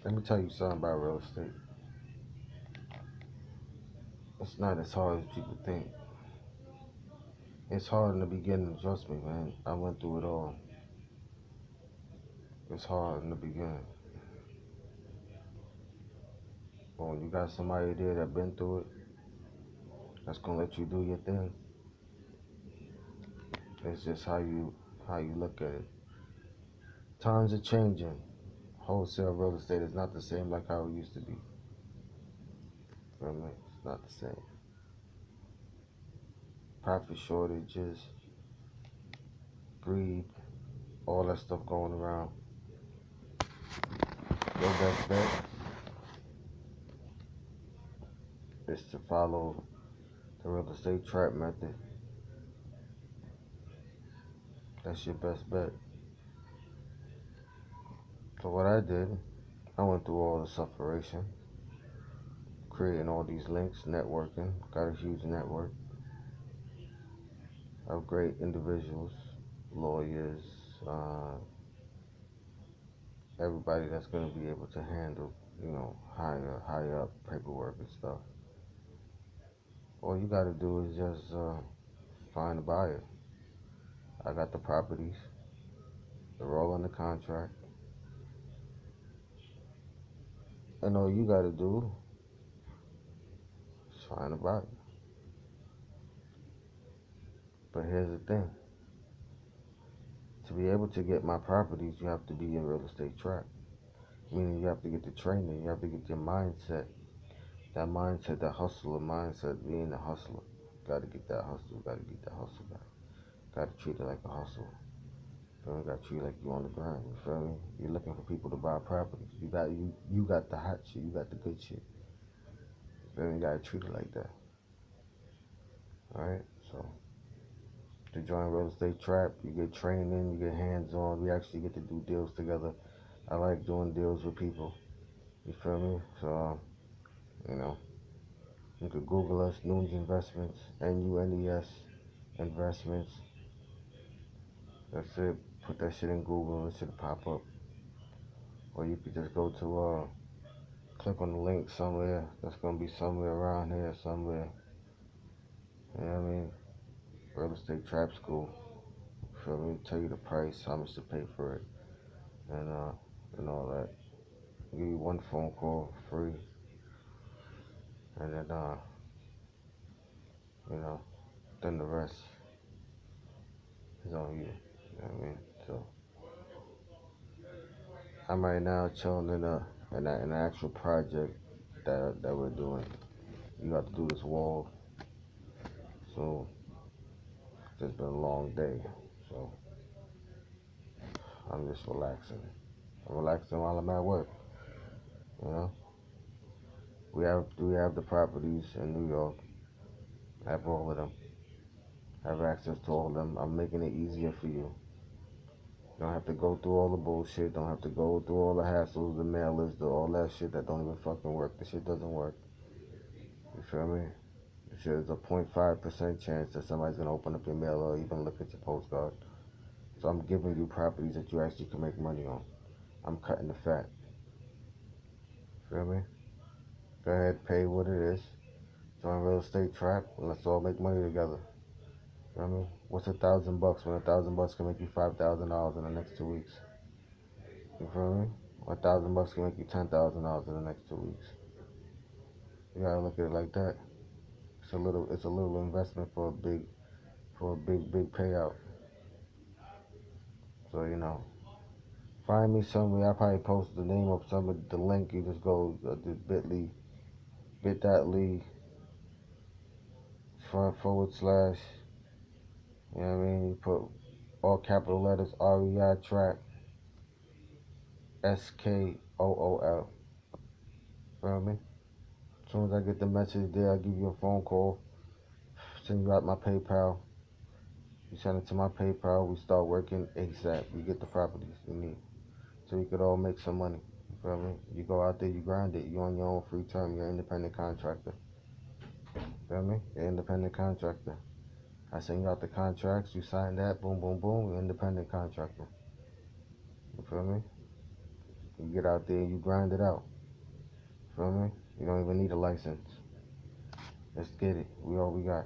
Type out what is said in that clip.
Let me tell you something about real estate. It's not as hard as people think. It's hard in the beginning, trust me, man. I went through it all. It's hard in the beginning. But when you got somebody there that been through it, that's gonna let you do your thing. It's just how you look at it. Times are changing. Wholesale real estate is not the same like how it used to be. Feel me? It's not the same. Profit shortages, greed, all that stuff going around. Your best bet is to follow the real estate trap method. That's your best bet. So what I did, I went through all the sufferation, creating all these links, networking, got a huge network of great individuals, lawyers, everybody that's going to be able to handle, higher up paperwork and stuff. All you got to do is just find a buyer. I got the properties, they're all under contract, and all you got to do is find a buyer. But here's the thing. To be able to get my properties, you have to be in real estate trap. Meaning you have to get the training, you have to get your mindset. That mindset, that hustler mindset, being a hustler. Gotta get that hustle, gotta get that hustle back. Gotta treat it like a hustle. You gotta treat it like you on the grind, you feel me? You're looking for people to buy properties. You got the hot shit, you got the good shit. You feel me? You gotta treat it like that. Alright? So to join real estate trap, you get training, you get hands on, we actually get to do deals together. I like doing deals with people. You feel me? So you could Google us, Nunes Investments, Nunes Investments. That's it. Put that shit in Google, it should pop up. Or you could just go to click on the link somewhere. That's gonna be somewhere around here, somewhere. You know what I mean? Real estate trap school. Feel me? Tell you the price, how much to pay for it, and all that. Give you one phone call free, and then the rest is on you. You know what I mean? So I'm right now chilling in an actual project that we're doing. You got to do this wall, so it's just been a long day. So I'm just relaxing. I'm relaxing while I'm at work. You know, we have the properties in New York. Have all of them. Have access to all of them. I'm making it easier for you. Don't have to go through all the bullshit. Don't have to go through all the hassles, the mailers, all that shit that don't even fucking work. The shit doesn't work. You feel me? There's a 0.5% chance that somebody's gonna open up your mail or even look at your postcard. So I'm giving you properties that you actually can make money on. I'm cutting the fat. Feel me? Go ahead, pay what it is. Join real estate trap, and let's all make money together. Feel me? What's $1,000 when $1,000 can make you $5,000 in the next 2 weeks? You feel me? $1,000 can make you $10,000 in the next 2 weeks. You gotta look at it like that. It's a little investment for a big payout. So find me somewhere. I probably post the name of some of the link. You just go to bit.ly // You know what I mean? You put all capital letters REI trap SKOOL. Feel me? As soon as I get the message there, I'll give you a phone call. Send you out my PayPal. You send it to my PayPal. We start working ASAP. You get the properties you need, so we could all make some money. You feel me? You go out there, you grind it. You on your own free term. You're an independent contractor. Feel me? You're an independent contractor. I send you out the contracts. You sign that. Boom, boom, boom. You're an independent contractor. You feel me? You get out there, you grind it out. Feel me? You don't even need a license. Let's get it. We all we got.